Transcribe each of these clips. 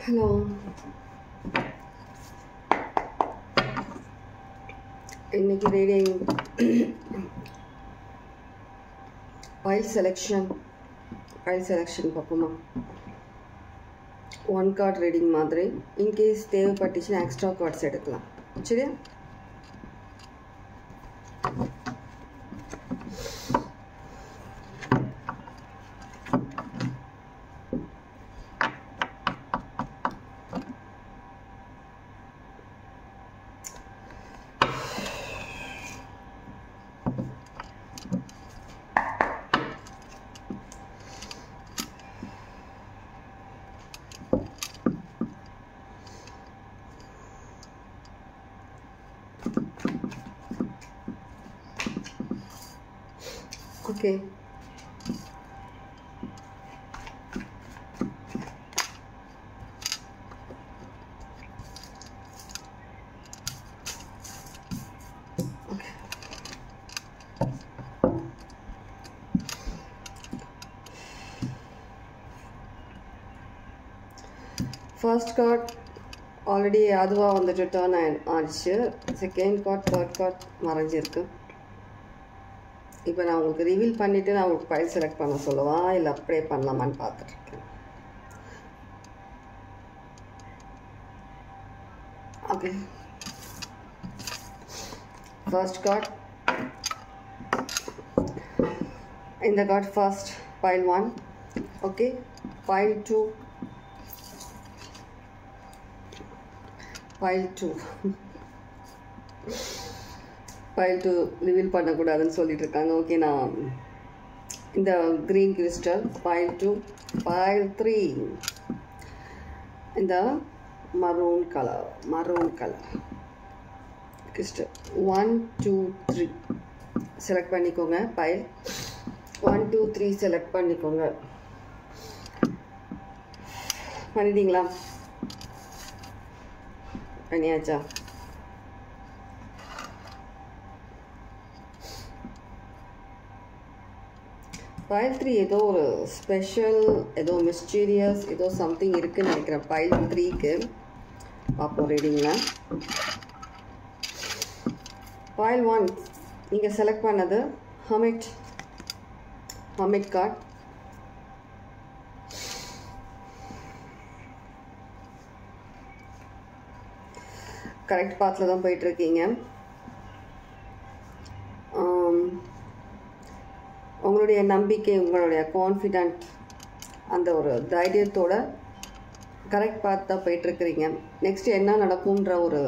Hello. இன்னைக்கு reading file selection பார்ப்போமா. One card reading மாதிரி. இன்கேஸ் தேவைப்பட்டுச்சுன்னா எக்ஸ்ட்ரா கார்ட்ஸ் எடுக்கலாம். சரியா? Okay. First card already அதுவா வந்துட்டு டர்ன் ஆயிடுச்சு. செகண்ட் கார்ட், தேர்ட் கார்ட் மறைஞ்சிருக்கு. இப்போ நான் உங்களுக்கு ரிவீல் பண்ணிவிட்டு நான் உங்களுக்கு ஃபைல் செலக்ட் பண்ண சொல்லவா இல்லை அப்படியே பண்ணலாமான்னு பார்த்துட்ருக்கேன். Okay, first card. இந்த card first file 1. Okay, file 2. File 2 reveal பண்ணக்கூடாதுன்னு சொல்லிட்டு இருக்காங்க. ஓகே, நான் இந்த க்ரீன் கிறிஸ்டல் ஃபைல் 2. ஃபைல் 3 இந்த மரூன் கலர் கிறிஸ்டல் 1 2 3 செலக்ட் பண்ணிக்கோங்க. ஃபைல் 1 2 3 செலக்ட் பண்ணிக்கோங்க. பண்ணிட்டீங்களா? பண்ணியாச்சா? ஃபைல் 3 ஏதோ ஒரு ஸ்பெஷல், ஏதோ மிஸ்டீரியஸ், ஏதோ சம்திங் இருக்குன்னு நினைக்கிறேன் ஃபைல் 3க்கு. பார்ப்போம் ரீடிங்கில். ஃபைல் 1 நீங்கள் செலக்ட் பண்ணது ஹர்மிட் கார்ட். கரெக்ட் பாத்தில் தான் போயிட்டுருக்கீங்க. உங்களுடைய நம்பிக்கை, உங்களுடைய கான்ஃபிடென்ட், அந்த ஒரு தைரியத்தோட கரெக்ட் பார்த்து தான் போயிட்டுருக்கிறீங்க. நெக்ஸ்ட் என்ன நடக்கும்ன்ற ஒரு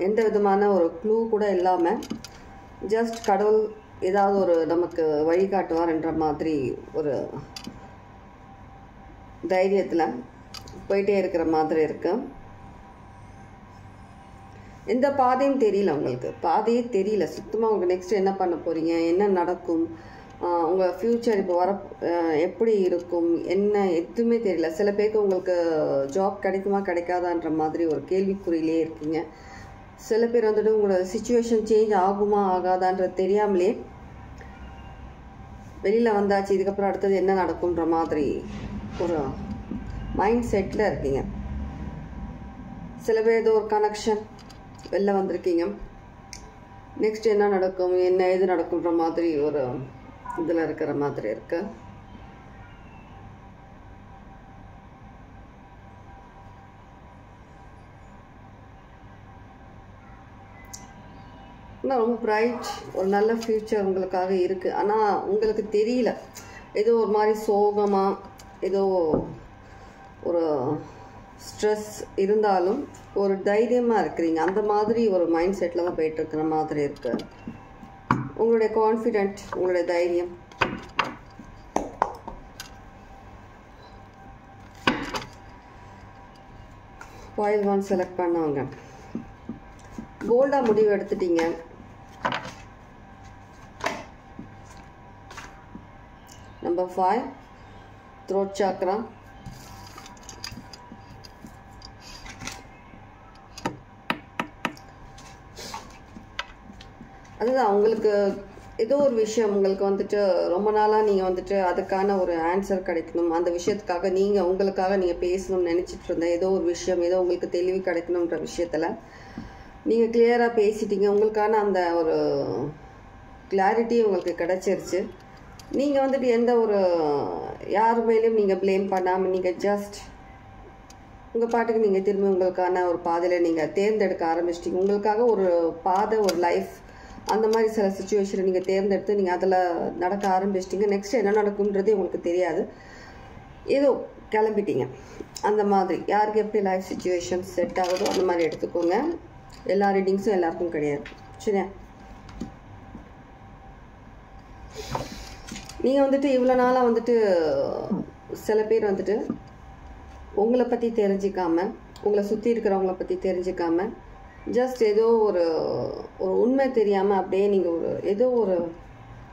எந்த விதமான ஒரு க்ளூ கூட இல்லாமல் ஜஸ்ட் கடவுள் ஏதாவது ஒரு நமக்கு வழிகாட்டுவார்ன்ற மாதிரி ஒரு தைரியத்தில் போயிட்டே இருக்கிற மாதிரி இருக்கு. எந்த பாதையும் தெரியல, உங்களுக்கு பாதையே தெரியல சுத்தமாக. உங்களுக்கு நெக்ஸ்ட் என்ன பண்ண போகிறீங்க, என்ன நடக்கும், உங்கள் ஃப்யூச்சர் இப்போ வர எப்படி இருக்கும், என்ன எதுவுமே தெரியல. சில பேருக்கு உங்களுக்கு ஜாப் கிடைக்குமா கிடைக்காதான்ற மாதிரி ஒரு கேள்விக்குறியிலே இருக்கீங்க. சில பேர் வந்துட்டு உங்களோட சிச்சுவேஷன் சேஞ்ச் ஆகுமா ஆகாதான்ற தெரியாமலே வெளியில் வந்தாச்சு, இதுக்கப்புறம் அடுத்தது என்ன நடக்கும்ன்ற மாதிரி ஒரு மைண்ட் செட்டில் இருக்கீங்க. சில பேர் ஏதோ ஒரு கனெக்ஷன் வெளில வந்திருக்கீங்க. நெக்ஸ்ட் என்ன நடக்கும், என்ன எது நடக்கும்ன்ற மாதிரி ஒரு இதில் இருக்கிற மாதிரி இருக்கு. ஆனால் ரொம்ப பிரைட், ஒரு நல்ல ஃப்யூச்சர் உங்களுக்காக இருக்குது. ஆனால் உங்களுக்கு தெரியல, ஏதோ ஒரு மாதிரி சோகமாக, ஏதோ ஒரு ஸ்ட்ரெஸ் இருந்தாலும் ஒரு தைரியமாக இருக்கிறீங்க. அந்த மாதிரி ஒரு மைண்ட் செட்டில் தான் போயிட்டுருக்கிற மாதிரி இருக்குது. உங்களுடைய கான்ஃபிடென்ட், உங்களுடைய தைரியம். ஃபைல் 1 செலக்ட் பண்ணவங்க போல்டாக முடிவு எடுத்துட்டீங்க. Number 5 throat chakra. அதுதான் உங்களுக்கு ஏதோ ஒரு விஷயம் உங்களுக்கு வந்துட்டு ரொம்ப நாளாக நீங்கள் வந்துட்டு அதுக்கான ஒரு ஆன்சர் கிடைக்கணும், அந்த விஷயத்துக்காக நீங்கள் உங்களுக்காக நீங்கள் பேசணும்னு நினச்சிட்டு இருந்த ஏதோ ஒரு விஷயம், ஏதோ உங்களுக்கு தெளிவு கிடைக்கணுன்ற விஷயத்தில் நீங்கள் கிளியராக பேசிட்டீங்க. உங்களுக்கான அந்த ஒரு கிளாரிட்டி உங்களுக்கு கிடச்சிருச்சு. நீங்கள் வந்துட்டு எந்த ஒரு யார் மேலேயும் நீங்கள் ப்ளேம் பண்ணாமல் நீங்கள் ஜஸ்ட் உங்கள் பாட்டுக்கு நீங்கள் திரும்பி உங்களுக்கான ஒரு பாதையில் நீங்கள் தேர்ந்தெடுக்க ஆரம்பிச்சிட்டிங்க. உங்களுக்காக ஒரு பாதை, ஒரு லைஃப், அந்த மாதிரி சில சுச்சுவேஷனை நீங்கள் தேர்ந்தெடுத்து நீங்கள் அதில் நடக்க ஆரம்பிச்சிட்டிங்க. நெக்ஸ்ட் என்ன நடக்கும்ன்றதே உங்களுக்கு தெரியாது, ஏதோ கிளம்பிட்டீங்க. அந்த மாதிரி யாருக்கு எப்படி லைஃப் சுச்சுவேஷன் செட் ஆகுதோ அந்த மாதிரி எடுத்துக்கோங்க. எல்லா ரீடிங்ஸும் எல்லாருக்கும் கிடையாது, சரியா? நீங்கள் வந்துட்டு இவ்வளோ நாளாக வந்துட்டு சில பேர் வந்துட்டு உங்களை பற்றி தெரிஞ்சிக்காமல், உங்களை சுற்றி இருக்கிறவங்கள பற்றி தெரிஞ்சிக்காமல், ஜஸ்ட் ஏதோ ஒரு உண்மை தெரியாமல் அப்படியே நீங்கள் ஏதோ ஒரு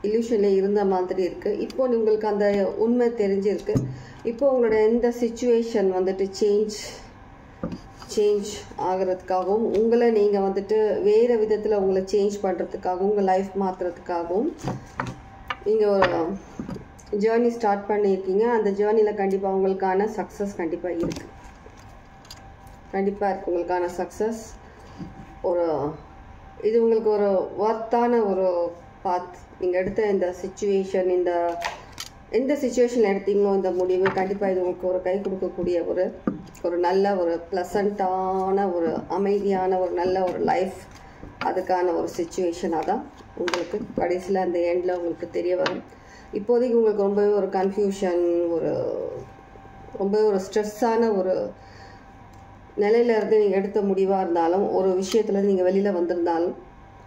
இல்யூஷனில் இருந்த மாதிரி இருக்குது. இப்போ உங்களுக்கு அந்த உண்மை தெரிஞ்சிருக்கு. இப்போ உங்களோட எந்த சிச்சுவேஷன் வந்துட்டு சேஞ்ச் ஆகிறதுக்காகவும், உங்களை நீங்கள் வந்துட்டு வேறு விதத்தில் உங்களை சேஞ்ச் பண்ணுறதுக்காகவும், உங்கள் லைஃப் மாற்றுறதுக்காகவும் நீங்கள் ஒரு ஜேர்னி ஸ்டார்ட் பண்ணியிருக்கீங்க. அந்த ஜேர்னியில் கண்டிப்பாக உங்களுக்கான சக்ஸஸ் கண்டிப்பாக இருக்குது. உங்களுக்கான சக்ஸஸ் இது உங்களுக்கு ஒரு ஒர்த்தான ஒரு பாத். நீங்கள் எடுத்த இந்த சிச்சுவேஷன், எந்த சிச்சுவேஷனில் எடுத்தீங்களோ இந்த முடிவு கண்டிப்பாக இது உங்களுக்கு ஒரு கை கொடுக்கக்கூடிய ஒரு நல்ல ஒரு ப்ளசண்ட்டான ஒரு அமைதியான ஒரு நல்ல ஒரு லைஃப், அதுக்கான ஒரு சிச்சுவேஷனாக தான் உங்களுக்கு கடைசியில் அந்த எண்டில் உங்களுக்கு தெரிய வரும். இப்போதைக்கு உங்களுக்கு ரொம்பவே ஒரு கன்ஃபியூஷன், ரொம்பவே ஒரு ஸ்ட்ரெஸ்ஸான ஒரு நிலையிலேருந்து நீங்கள் எடுத்த முடிவாக இருந்தாலும், ஒரு விஷயத்தில் நீங்கள் வெளியில் வந்திருந்தாலும்,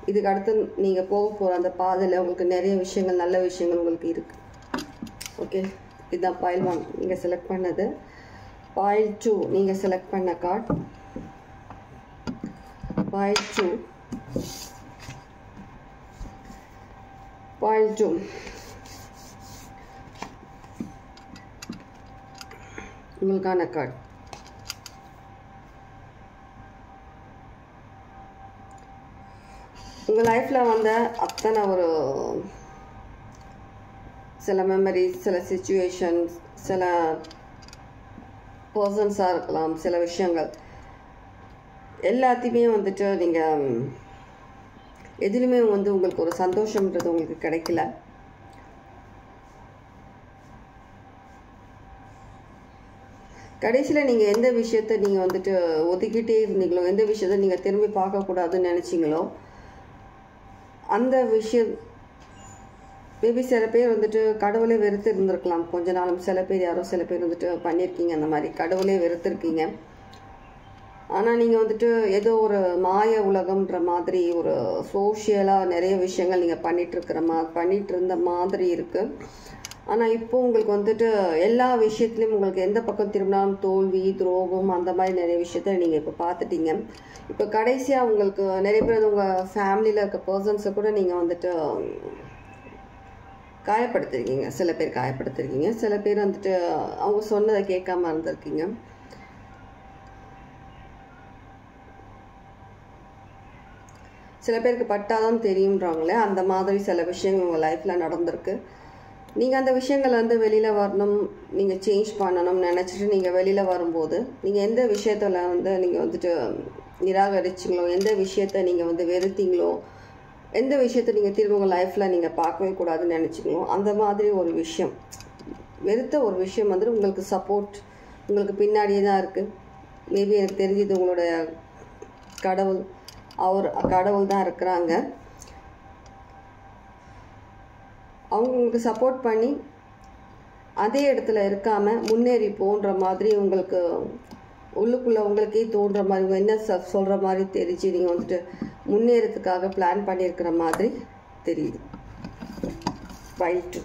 இதுக்கு அடுத்து நீங்கள் போக போகிற அந்த பாதையில் உங்களுக்கு நிறைய விஷயங்கள், நல்ல விஷயங்கள் உங்களுக்கு இருக்குது. ஓகே, இதுதான் பாயில் 1 நீங்கள் செலக்ட் பண்ணது. பாயில் 2 நீங்கள் செலக்ட் பண்ண கார்டு. பாயில் 2 உங்களுக்கான கார்டு. உங்கள் லைஃப்பில் வந்த அத்தனை ஒரு சில மெமரிஸ், சில சிச்சுவேஷன்ஸ், சில பர்சன்ஸாக இருக்கலாம், சில விஷயங்கள் எல்லாத்தையுமே வந்துட்டு நீங்கள் எதுலையுமே உங்களுக்கு ஒரு சந்தோஷம்ன்றது உங்களுக்கு கிடைக்கல. கடைசியில் நீங்கள் எந்த விஷயத்தை நீங்கள் வந்துட்டு ஒதுக்கிட்டே இருந்தீங்களோ, எந்த விஷயத்தை நீங்கள் திரும்பி பார்க்கக்கூடாதுன்னு நினச்சிங்களோ, அந்த விஷயம் மேபி சில பேர் வந்துட்டு கடவுளே வெறுத்து இருந்திருக்கலாம் கொஞ்ச நாளும். சில பேர் வந்துட்டு பண்ணியிருக்கீங்க அந்த மாதிரி, கடவுளே வெறுத்துருக்கீங்க. ஆனால் நீங்கள் வந்துட்டு ஏதோ ஒரு மாய உலகம்ன்ற மாதிரி ஒரு சோஷியலாக நிறைய விஷயங்கள் நீங்கள் பண்ணிகிட்டு இருந்த மாதிரி இருக்குது. ஆனால் இப்போ உங்களுக்கு வந்துட்டு எல்லா விஷயத்துலையும் உங்களுக்கு எந்த பக்கம் திரும்பினாலும் தோல்வி, துரோகம், அந்த மாதிரி நிறைய விஷயத்த நீங்கள் இப்போ பார்த்துட்டீங்க. இப்போ கடைசியாக உங்களுக்கு நிறைய பேர் உங்கள் ஃபேமிலியில் இருக்க பர்சன்ஸை கூட நீங்கள் வந்துட்டு காயப்படுத்திருக்கீங்க. சில பேர் காயப்படுத்திருக்கீங்க, சில பேர் வந்துட்டு அவங்க சொன்னதை கேட்காம இருந்திருக்கீங்க. சில பேருக்கு பட்டாதான் தெரியுன்றாங்களே, அந்த மாதிரி சில விஷயங்கள் உங்கள் லைஃப்பில் நடந்திருக்கு. நீங்கள் அந்த விஷயங்கள் வெளியில் வரணும், நீங்கள் சேஞ்ச் பண்ணணும்னு நினச்சிட்டு நீங்கள் வெளியில் வரும்போது, நீங்கள் எந்த விஷயத்தில் நீங்கள் வந்துட்டு நிராகரிச்சிங்களோ, எந்த விஷயத்தை நீங்கள் வெறுத்தீங்களோ, எந்த விஷயத்தை நீங்கள் திரும்ப உங்கள் லைஃப்பில் நீங்கள் பார்க்கவே கூடாதுன்னு நினச்சிங்களோ, அந்த மாதிரி ஒரு விஷயம், வெறுத்த ஒரு விஷயம் உங்களுக்கு சப்போர்ட் உங்களுக்கு பின்னாடியே தான் இருக்குது. மேபி எனக்கு தெரிஞ்சது உங்களோட கடவுள் தான் இருக்கிறாங்க. அவங்க உங்களுக்கு சப்போர்ட் பண்ணி அதே இடத்துல இருக்காமல் முன்னேறி போன்ற மாதிரி உங்களுக்கு உள்ளுக்குள்ளே உங்களுக்கே தோன்ற மாதிரி, என்ன சொல்கிற மாதிரி தெரிஞ்சு நீங்கள் வந்துட்டு முன்னேறதுக்காக பிளான் பண்ணியிருக்கிற மாதிரி தெரியுது. ரைட்டு,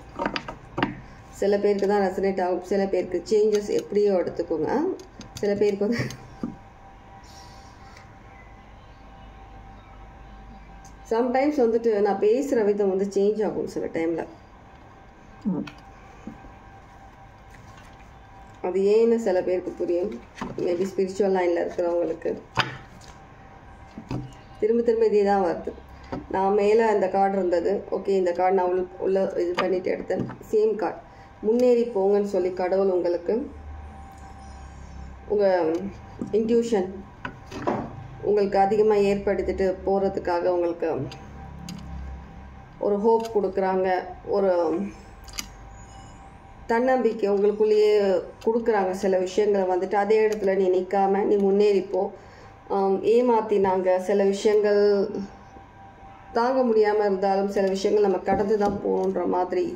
சில பேருக்கு தான் ரெசனேட் ஆகும், சில பேருக்கு சேஞ்சஸ் எப்படியோ எடுத்துக்கோங்க. சில பேருக்கு சம்டைம்ஸ் வந்துட்டு நான் பேசுகிற விதம் சேஞ்ச் ஆகும் சில டைமில். அது ஏன்னு சில பேருக்கு புரியும். மேபி ஸ்பிரிச்சுவல் லைனில் இருக்கிறவங்களுக்கு திரும்ப திரும்ப இதே தான் வருது. நான் மேலே அந்த கார்டு இருந்தது. ஓகே, இந்த கார்டு நான் உள்ள இது பண்ணிட்டு எடுத்தேன். Same card. முன்னேறி போங்கன்னு சொல்லி கடவுள் உங்களுக்கு உங்கள் இன்ட்யூஷன் உங்களுக்கு அதிகமாக ஏற்படுத்திட்டு போகிறதுக்காக உங்களுக்கு ஒரு ஹோப் கொடுக்குறாங்க. ஒரு தன்னம்பிக்கை உங்களுக்குள்ளேயே கொடுக்குறாங்க. சில விஷயங்களை வந்துட்டு அதே இடத்துல நீ நிற்காமல் நீ முன்னேறிப்போ. ஏமாற்றினாங்க சில விஷயங்கள் தாங்க முடியாமல் இருந்தாலும் சில விஷயங்கள் நம்ம கடந்து தான் போகணுன்ற மாதிரி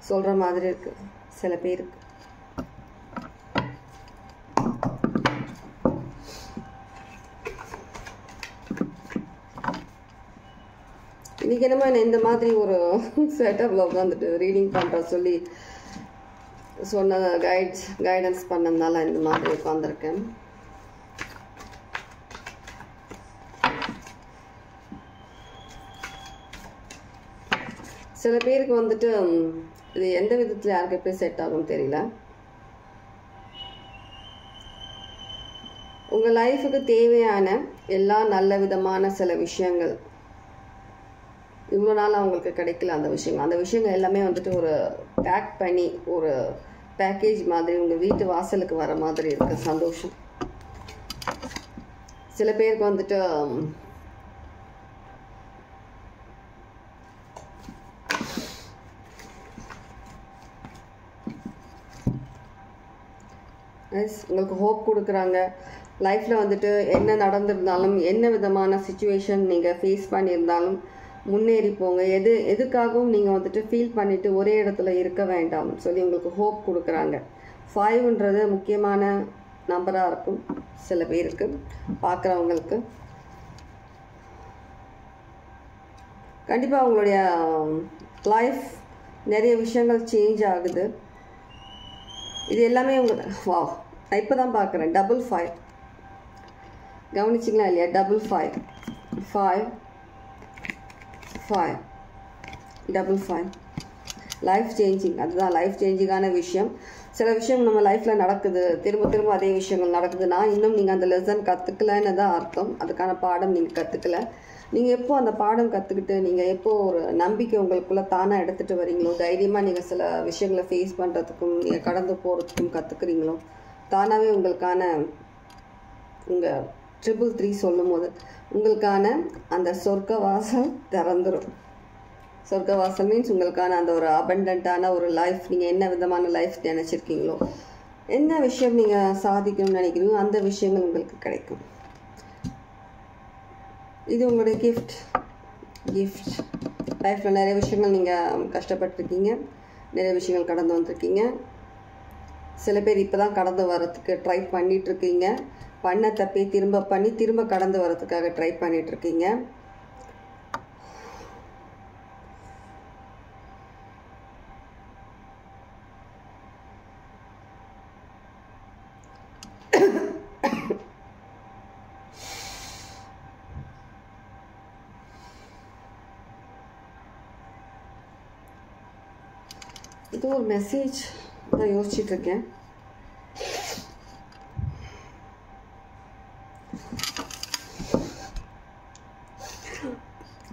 சொல்கிற மாதிரி இருக்குது சில பேருக்கு. இன்றைக்கி என்னமோ இந்த மாதிரி ஒரு செட்டப்பில் உட்காந்துட்டு ரீடிங் பண்ணுற சொல்லி சொன்ன கைடன்ஸ் பண்ணதுனால இந்த மாதிரி உட்காந்துருக்கேன். சில பேருக்கு வந்துட்டு இது எந்த விதத்தில் யாருக்கு எப்படி செட் ஆகும்னு தெரியல. உங்கள் லைஃபுக்கு தேவையான எல்லா நல்ல விதமான சில விஷயங்கள் இவ்வளோ நாள் அவங்களுக்கு கிடைக்கல. அந்த விஷயங்கள் எல்லாமே வந்துட்டு ஒரு பேக் பண்ணி ஒரு பேக்கேஜ் மாதிரி உங்கள் வீட்டு வாசலுக்கு வர மாதிரி இருக்கு. சந்தோஷம். சில பேருக்கு வந்துட்டு உங்களுக்கு ஹோப் கொடுக்குறாங்க. லைஃப்பில் வந்துட்டு என்ன நடந்திருந்தாலும் என்ன விதமான சுச்சுவேஷன் நீங்கள் ஃபேஸ் பண்ணியிருந்தாலும் முன்னேறி போங்க. எதுக்காகவும் நீங்கள் வந்துட்டு ஃபீல் பண்ணிவிட்டு ஒரே இடத்துல இருக்க வேண்டாம் சொல்லி உங்களுக்கு ஹோப் கொடுக்குறாங்க. 5ன்றது முக்கியமான நம்பராக இருக்கும் சில பேருக்கு பார்க்குறவங்களுக்கு. கண்டிப்பாக அவங்களுடைய லைஃப் நிறைய விஷயங்கள் சேஞ்ச் ஆகுது. இது எல்லாமே வா நான் இப்போ தான் பார்க்குறேன். 5 கவனிச்சிங்களா இல்லையா? 5 லைஃப் சேஞ்சிங். அதுதான் லைஃப் சேஞ்சிங்கான விஷயம். சில விஷயம் நம்ம லைஃப்பில் நடக்குது, திரும்ப அதே விஷயங்கள் நடக்குதுன்னா இன்னும் நீங்கள் அந்த லெசன் கற்றுக்கலன்னு தான் அர்த்தம். அதுக்கான பாடம் நீங்கள் கற்றுக்கல. நீங்கள் எப்போ அந்த பாடம் கற்றுக்கிட்டு நீங்கள் எப்போ ஒரு நம்பிக்கை உங்களுக்குள்ளே தானாக எடுத்துகிட்டு வரீங்களோ, தைரியமாக நீங்கள் சில விஷயங்களை ஃபேஸ் பண்ணுறதுக்கும் நீங்கள் கடந்து போகிறதுக்கும் கற்றுக்குறீங்களோ, தானாகவே உங்களுக்கான உங்கள் 333 சொல்லும் போது உங்களுக்கான அந்த சொர்க்க வாசல் திறந்துடும். சொர்க்க வாசல் மீன்ஸ் உங்களுக்கான அந்த ஒரு அபண்டன்ட்டான ஒரு லைஃப். நீங்கள் என்ன விதமான லைஃப் நினச்சிருக்கீங்களோ, என்ன விஷயம் நீங்கள் சாதிக்கணும்னு நினைக்கிறீங்களோ அந்த விஷயங்கள் உங்களுக்கு கிடைக்கும். இது உங்களுடைய கிஃப்ட். லைஃப்பில் நிறைய விஷயங்கள் நீங்கள் கஷ்டப்பட்டுருக்கீங்க, நிறைய விஷயங்கள் கடந்து வந்திருக்கீங்க. சில பேர் இப்போ தான் கடந்து வரத்துக்கு ட்ரை பண்ணிகிட்ருக்கீங்க. பண்ண தப்பே திரும்ப கடந்து வரதுக்காக ட்ரை பண்ணிகிட்ருக்கீங்க. இது ஒரு மெசேஜ் நான் யோசிச்சுட்ருக்கேன்.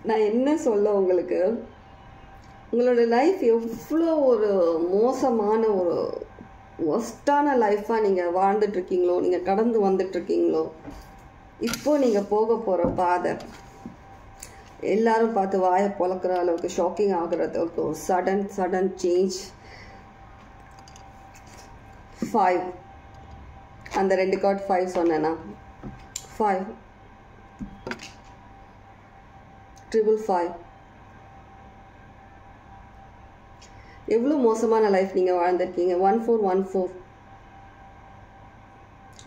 நான் என்ன சொல்ல உங்களுக்கு, உங்களோட லைஃப் எவ்வளோ ஒரு மோசமான ஒரு ஒஸ்டான லைஃப்பாக நீங்கள் வாழ்ந்துட்டுருக்கீங்களோ, நீங்கள் கடந்து வந்துட்டுருக்கீங்களோ, இப்போது நீங்கள் போக போகிற பாதை எல்லாரும் பார்த்து வாயை பொழக்கிற அளவுக்கு ஷாக்கிங் ஆகுறதுக்கு ஒரு சடன் சேஞ்ச். 5 அந்த 2 கார்டு 5 சொன்னேன்னா 5 555 எவ்வளோ மோசமான லைஃப் நீங்கள் வாழ்ந்துருக்கீங்க. 1414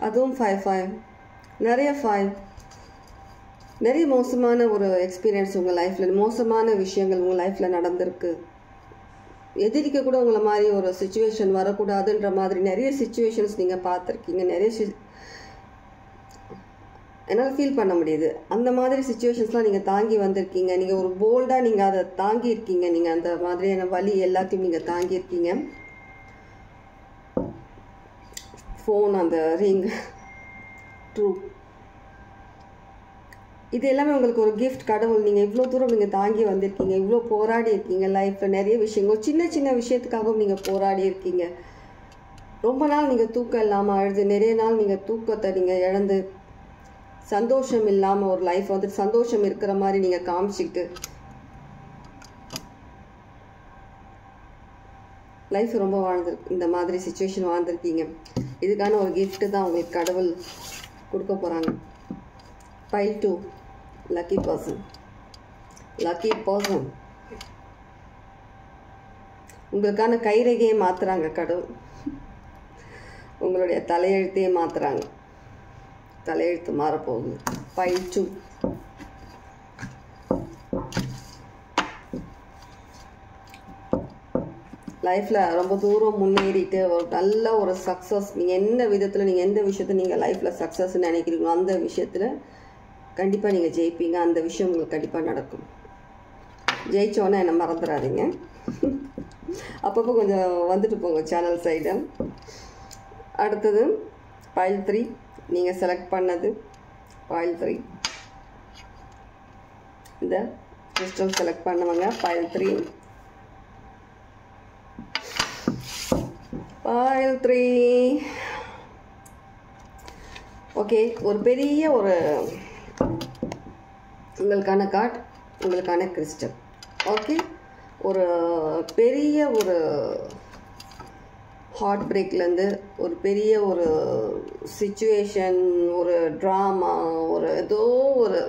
அதுவும் 55 நிறைய 5 நிறைய மோசமான ஒரு எக்ஸ்பீரியன்ஸ் உங்கள் லைஃப்பில், மோசமான விஷயங்கள் உங்கள் லைஃப்பில் நடந்திருக்கு. எதிரிக்க கூட உங்களை மாதிரி ஒரு சுச்சுவேஷன் வரக்கூடாதுன்ற மாதிரி நிறைய சுச்சுவேஷன்ஸ் நீங்கள் பார்த்துருக்கீங்க. என்னால் ஃபீல் பண்ண முடியுது. அந்த மாதிரி சுச்சுவேஷன்ஸ்லாம் நீங்கள் தாங்கி வந்திருக்கீங்க. நீங்கள் ஒரு போல்டாக நீங்கள் அதை தாங்கியிருக்கீங்க. நீங்கள் அந்த மாதிரியான வலி எல்லாத்தையும் நீங்கள் தாங்கியிருக்கீங்க. ஃபோன், அந்த ரிங், ட்ரூ இது எல்லாமே உங்களுக்கு ஒரு கிஃப்ட். கடவுள் நீங்கள் இவ்வளோ தூரம் நீங்கள் தாங்கி வந்திருக்கீங்க, இவ்வளோ போராடி இருக்கீங்க லைஃப்பில். நிறைய விஷயங்கள் சின்ன சின்ன விஷயத்துக்காகவும் நீங்கள் போராடி இருக்கீங்க. ரொம்ப நாள் நீங்கள் தூக்கம் இல்லாமல் அழுது, நிறைய நாள் நீங்கள் தூக்கத்தை நீங்கள் இழந்து, சந்தோஷம் இல்லாமல் ஒரு லைஃப் வந்துட்டு சந்தோஷம் இருக்கிற மாதிரி நீங்கள் காமிச்சிக்கிட்டு லைஃப் ரொம்ப இந்த மாதிரி சுச்சுவேஷன் வாழ்ந்துருக்கீங்க. இதுக்கான ஒரு கிஃப்ட்டு தான் உங்களுக்கு கடவுள் கொடுக்க போகிறாங்க. Pile 2, lucky person. Lucky person. உங்களுக்கான கைரேகையை மாற்றுறாங்க கடவுள். உங்களுடைய தலையெழுத்தையே மாற்றுறாங்க. தலையெழுத்து மாறப்போகுது. Pile 2. லைஃப்பில் ரொம்ப தூரம் முன்னேறிட்டு ஒரு நல்ல ஒரு சக்ஸஸ், நீங்கள் என்ன விதத்தில் நீங்கள் எந்த விஷயத்தில் நீங்கள் லைஃப்பில் சக்ஸஸ்ன்னு நினைக்கிறீங்களோ அந்த விஷயத்தில் கண்டிப்பாக நீங்கள் ஜெயிப்பீங்க. அந்த விஷயம் உங்களுக்கு கண்டிப்பாக நடக்கும். ஜெயிச்சோன்னே என்னை மறந்துடாதீங்க. அப்பப்போ கொஞ்சம் வந்துட்டு போங்க சேனல் சைடு. அடுத்தது Pile 3. நீங்கள் செலக்ட் பண்ணது Pile 3. இந்த கிறிஸ்டல் செலக்ட் பண்ணவங்க Pile 3. Pile 3. ஓகே, ஒரு பெரிய ஒரு உங்களுக்கான கார்டு, உங்களுக்கான கிறிஸ்டல். ஓகே, ஒரு பெரிய ஒரு ஹார்ட் பிரேக்லேருந்து, ஒரு பெரிய ஒரு சிச்சுவேஷன், ஒரு ட்ராமா, ஒரு ஏதோ ஒரு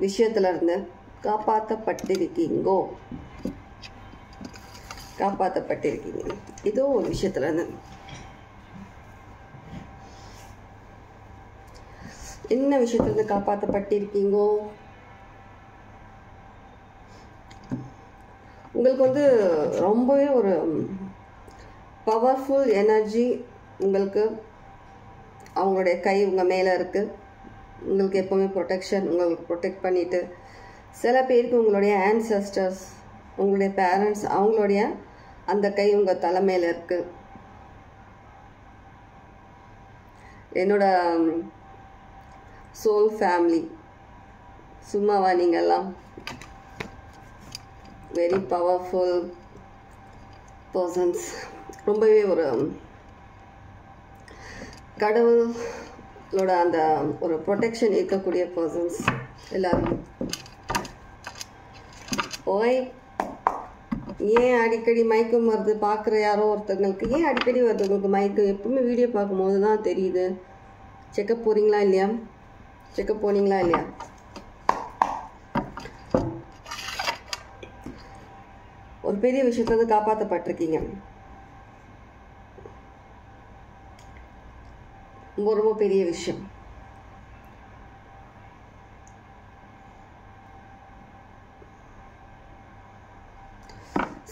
விஷயத்துலேருந்து காப்பாற்றப்பட்டிருக்கீங்கோ. காப்பாற்றப்பட்டிருக்கீங்க ஏதோ ஒரு விஷயத்துலேருந்து. என்ன விஷயத்துலேருந்து காப்பாற்றப்பட்டிருக்கீங்கோ? உங்களுக்கு ரொம்பவே ஒரு பவர்ஃபுல் எனர்ஜி உங்களுக்கு அவங்களுடைய கை உங்கள் மேலே இருக்குது. உங்களுக்கு எப்போவுமே ப்ரொடெக்ஷன், உங்களுக்கு ப்ரொடெக்ட் பண்ணிவிட்டு, சில பேருக்கு உங்களுடைய ஆன்சஸ்டர்ஸ், உங்களுடைய பேரண்ட்ஸ், அவங்களுடைய அந்த கை உங்கள் தலை மேலே இருக்குது. என்னோட சோல் ஃபேமிலி, சும்மாவா நீங்கள்லாம் வெரி பவர்ஃபுல் பர்சன்ஸ். ரொம்பவே ஒரு கடவுளோட அந்த ஒரு ப்ரொடெக்ஷன் இருக்கக்கூடிய பர்சன்ஸ் எல்லாரும். ஓய், ஏன் அடிக்கடி மயக்கம் வருது? பார்க்குற யாரோ ஒருத்தங்களுக்கு ஏன் அடிக்கடி வருது உங்களுக்கு மயக்கம்? எப்பவுமே வீடியோ பார்க்கும்போது தான் தெரியுது. செக்கப் போகிறீங்களா இல்லையா? செக்கப் போனீங்களா இல்லையா? ஒரு பெரிய விஷயத்துல காப்பாற்றப்பட்டிருக்கீங்க. ரொம்ப ரொம்ப பெரிய விஷயம்.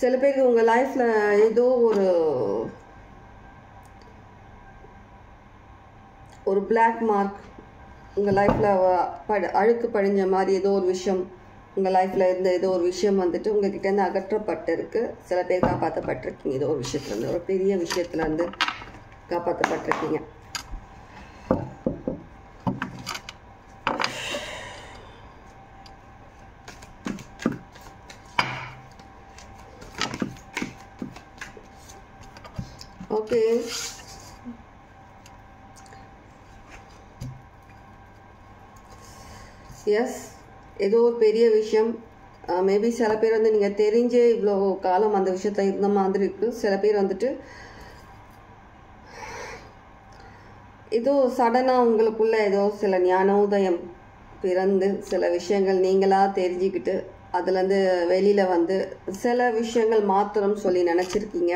சில பேருக்கு உங்கள் லைஃப்பில் ஏதோ ஒரு பிளாக் மார்க், உங்கள் லைஃப்பில் அழுக்கு படிஞ்ச மாதிரி ஏதோ ஒரு விஷயம், உங்கள் லைஃப்பில் இருந்த ஏதோ ஒரு விஷயம் உங்ககிட்டேருந்து அகற்றப்பட்டு இருக்கு. சில பேர் காப்பாற்றப்பட்டிருக்கீங்க. ஏதோ ஒரு விஷயத்துலேருந்து, ஒரு பெரிய விஷயத்துலேருந்து காப்பாற்றப்பட்டிருக்கீங்க. ஓகே, எஸ், ஏதோ ஒரு பெரிய விஷயம். மேபி சில பேர் நீங்கள் தெரிஞ்சே இவ்வளோ காலம் அந்த விஷயத்தில் இருந்த மாதிரி இருக்குது. சில பேர் ஏதோ சடனாக உங்களுக்குள்ள ஏதோ சில ஞானோதயம் பிறந்து சில விஷயங்கள் நீங்களாக தெரிஞ்சுக்கிட்டு அதுலேருந்து வெளியில் சில விஷயங்கள் மாத்திரம் சொல்லி நினச்சிருக்கீங்க.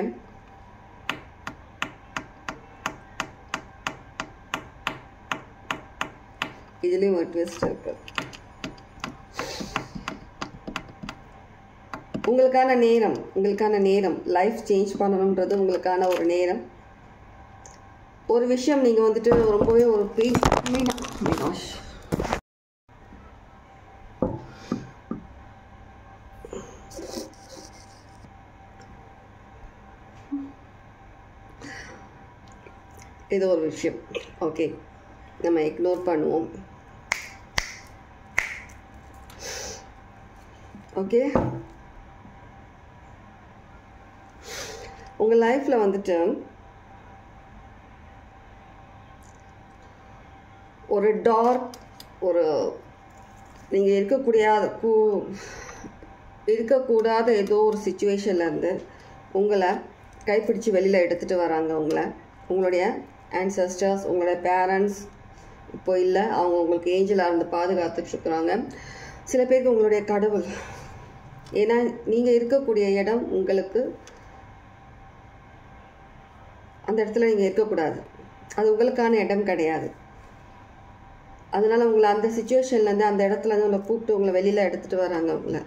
இதுலேயும் ஒரு ட்விஸ்ட் இருக்கு. உங்களுக்கான நேரம் லைஃப் சேஞ்ச் பண்ணணுன்றது உங்களுக்கான ஒரு நேரம். ஒரு விஷயம் நீங்கள் ரொம்பவே ஒரு ஏதோ ஒரு விஷயம். ஓகே, நம்ம இக்னோர் பண்ணுவோம். ஓகே, உங்கள் லைஃப்பில் வந்துட்டு ஒரு டார்க், ஒரு நீங்கள் இருக்கக்கூடாத ஏதோ ஒரு சிச்சுவேஷன்லேருந்து உங்களை கைப்பிடிச்சு வெளியில் எடுத்துகிட்டு வராங்க. உங்களுடைய ஆன்சஸ்டர்ஸ், உங்களுடைய பேரண்ட்ஸ் இப்போ இல்லை, அவங்க உங்களுக்கு ஏஞ்சலாக இருந்து பாதுகாத்துட்ருக்குறாங்க. சில பேருக்கு உங்களுடைய கடவுள். ஏன்னா நீங்கள் இருக்கக்கூடிய இடம் உங்களுக்கு அந்த இடத்துல நீங்கள் இருக்கக்கூடாது, அது உங்களுக்கான இடம் கிடையாது. அதனால் உங்களை அந்த சிச்சுவேஷன்லேருந்து அந்த இடத்துலேருந்து உங்களை கூப்பிட்டு உங்களை வெளியில் எடுத்துகிட்டு வராங்க. உங்களை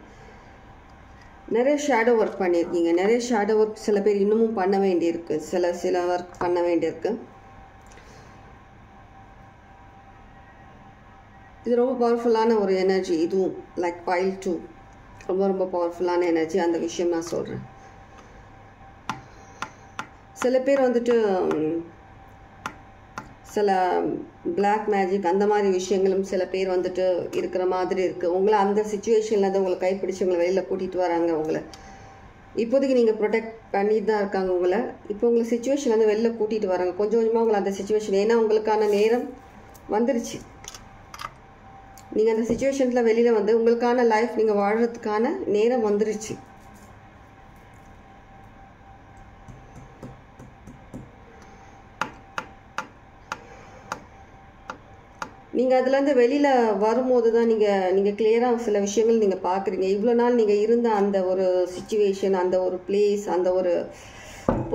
நிறைய ஷேடோ ஒர்க் பண்ணியிருக்கீங்க. நிறைய ஷேடோ ஒர்க் சில பேர் இன்னமும் பண்ண வேண்டியிருக்கு, சில ஒர்க் பண்ண வேண்டியிருக்கு. இது ரொம்ப பவர்ஃபுல்லான ஒரு எனர்ஜி. இதுவும் லைக் பைல் 2 ரொம்ப ரொம்ப பவர்ஃபுல்லான எனர்ஜி. அந்த விஷயம் நான் சொல்கிறேன். சில பேர் வந்துட்டு சில பிளாக் மேஜிக் அந்த மாதிரி விஷயங்களும் சில பேர் வந்துட்டு இருக்கிற மாதிரி இருக்குது. உங்களை அந்த சிச்சுவேஷன்லேருந்து உங்களை கைப்பிடிச்சு உங்களை வெளியில் கூட்டிகிட்டு வராங்க. உங்களை இப்போதைக்கு நீங்கள் ப்ரொடெக்ட் பண்ணிட்டு தான் இருக்காங்க. உங்களை இப்போ உங்களை சிச்சுவேஷன்லேருந்து வெளியில் கூட்டிகிட்டு வராங்க. கொஞ்சம் கொஞ்சமாக உங்களை அந்த சிச்சுவேஷன், ஏன்னா உங்களுக்கான நேரம் வந்துருச்சு. நீங்கள் அந்த சிச்சுவேஷனில் வெளியில் வந்து உங்களுக்கான லைஃப் நீங்கள் வாழ்கிறதுக்கான நேரம் வந்துருச்சு. நீங்கள் அதுலேருந்து வெளியில் வரும்போது தான் நீங்கள் கிளியராக சில விஷயங்கள் நீங்கள் பார்க்குறீங்க. இவ்வளோ நாள் நீங்கள் இருந்த அந்த ஒரு சிச்சுவேஷன், அந்த ஒரு பிளேஸ், அந்த ஒரு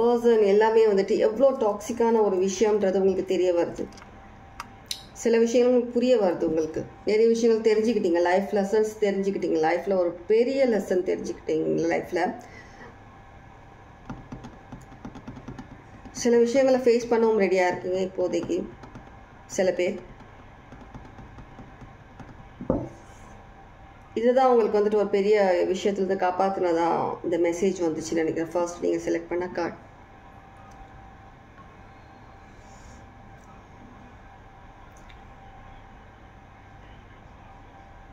பர்சன் எல்லாமே வந்துட்டு எவ்வளோ டாக்ஸிக்கான ஒரு விஷயம்ன்றது உங்களுக்கு தெரிய வருது. சில விஷயங்கள் உங்களுக்கு புரிய வருது. உங்களுக்கு நிறைய விஷயங்கள் தெரிஞ்சுக்கிட்டீங்க. லைஃப் லெசன்ஸ் தெரிஞ்சுக்கிட்டீங்க. லைஃப்பில் ஒரு பெரிய லெசன் தெரிஞ்சுக்கிட்டீங்க. லைஃப்பில் சில விஷயங்களை ஃபேஸ் பண்ணவும் ரெடியாக இருக்குங்க இப்போதைக்கு. சில பேர் இதுதான் உங்களுக்கு வந்துட்டு ஒரு பெரிய விஷயத்துலேருந்து காப்பாற்றினதா இந்த மெசேஜ் வந்துச்சுன்னு நினைக்கிறேன். ஃபர்ஸ்ட் நீங்கள் செலக்ட் பண்ண கார்டு.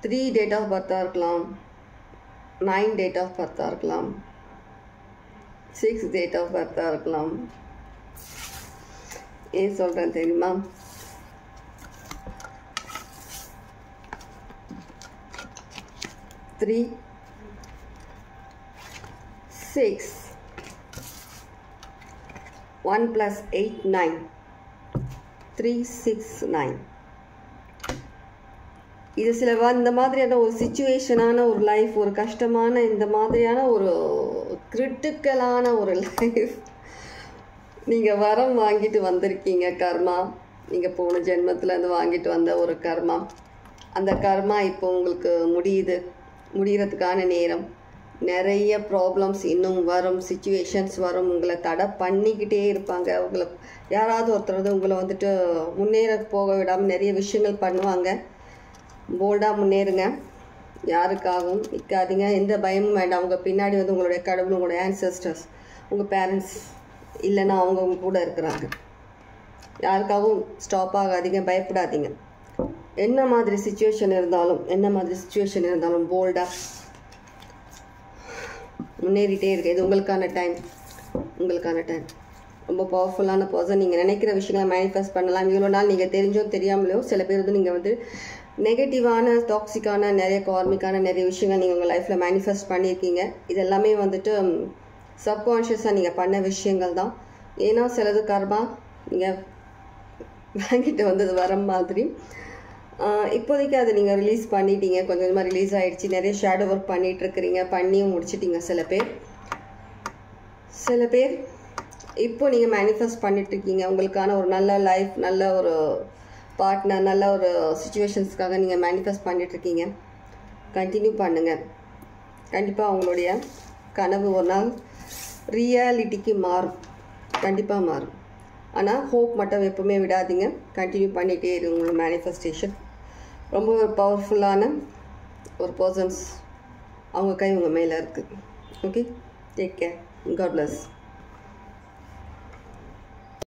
த்ரீ டேட் ஆஃப் பர்த்தாக இருக்கலாம், 9 டேட் ஆஃப் பர்த்தாக இருக்கலாம், 6 டேட் ஆஃப் பர்த்தாக இருக்கலாம். ஏன் சொல்கிறேன் தெரியுமா? த்ரீ 6 1 + 8 9 3 6 9. இது சில இந்த மாதிரியான ஒரு சிச்சுவேஷனான ஒரு லைஃப், ஒரு கஷ்டமான இந்த மாதிரியான ஒரு கிரிட்டிக்கலான ஒரு லைஃப் நீங்கள் வரம் வாங்கிட்டு வந்திருக்கீங்க. கர்மா நீங்கள் போன ஜென்மத்துலேருந்து வாங்கிட்டு வந்த ஒரு கர்மா. அந்த கர்மா இப்போ உங்களுக்கு முடிகிறதுக்கான நேரம். நிறைய ப்ராப்ளம்ஸ் இன்னும் வரும், சிச்சுவேஷன்ஸ் வரும், உங்களை தடை பண்ணிக்கிட்டே இருப்பாங்க. உங்களை யாராவது ஒருத்தர் உங்களை வந்துட்டு முன்னேற போக விடாமல் நிறைய விஷயங்கள் பண்ணுவாங்க. போல்டாக முன்னேறுங்க. யாருக்காகவும் நிற்காதீங்க. எந்த பயமும் வேண்டாம். உங்கள் பின்னாடி வந்து உங்களுடைய கடவுள், உங்களுடைய ஆன்சஸ்டர்ஸ், உங்கள் பேரண்ட்ஸ் இல்லைன்னா அவங்க கூட இருக்கிறாங்க. யாருக்காகவும் ஸ்டாப் ஆகாதீங்க, பயப்படாதீங்க. என்ன மாதிரி சுச்சுவேஷன் இருந்தாலும் போல்டாக முன்னேறிட்டே இருக்கு. இது உங்களுக்கான டைம். ரொம்ப பவர்ஃபுல்லான பர்சன். நீங்கள் நினைக்கிற விஷயங்களை மேனிஃபெஸ்ட் பண்ணலாம். இவ்வளோ நாள் நீங்கள் தெரிஞ்சோ தெரியாமலையோ சில பேர் வந்து நீங்கள் வந்து நெகட்டிவான, டாக்ஸிக்கான, நிறைய கார்மிக்கான நிறைய விஷயங்கள் நீங்கள் உங்கள் லைஃப்பில் மேனிஃபெஸ்ட் பண்ணியிருக்கீங்க. இது எல்லாமே வந்துட்டு சப்கான்ஷியஸாக நீங்கள் பண்ண விஷயங்கள் தான். ஏன்னா சிலது கர்மா நீங்கள் வாங்கிட்டு வந்தது வர மாதிரி. இப்போதைக்கு அதை நீங்கள் ரிலீஸ் பண்ணிட்டீங்க. கொஞ்சம் கொஞ்சமாக ரிலீஸ் ஆகிடுச்சு. நிறைய ஷேடோ ஒர்க் பண்ணிகிட்ருக்கிறீங்க. பண்ணியும் முடிச்சிட்டிங்க. சில பேர் இப்போ நீங்கள் மேனிஃபெஸ்ட் பண்ணிகிட்ருக்கீங்க. உங்களுக்கான ஒரு நல்ல லைஃப், நல்ல ஒரு பார்ட்னர், நல்ல ஒரு சிச்சுவேஷன்ஸ்க்காக நீங்கள் மேனிஃபெஸ்ட் பண்ணிகிட்ருக்கீங்க. கண்டினியூ பண்ணுங்கள். கண்டிப்பாக அவங்களுடைய கனவு ஒரு நாள் ரியாலிட்டிக்கு மாறும். கண்டிப்பாக மாறும். ஆனால் ஹோப் மட்டும் எப்பவுமே விடாதீங்க. கண்டினியூ பண்ணிகிட்டே இருங்க. உங்களோட மேனிஃபெஸ்டேஷன் ரொம்ப ஒரு பவர்ஃபுல்லான ஒரு பர்சன்ஸ் அவங்க கை உங்கள் மேலே இருக்குது. Okay, take care. God plus.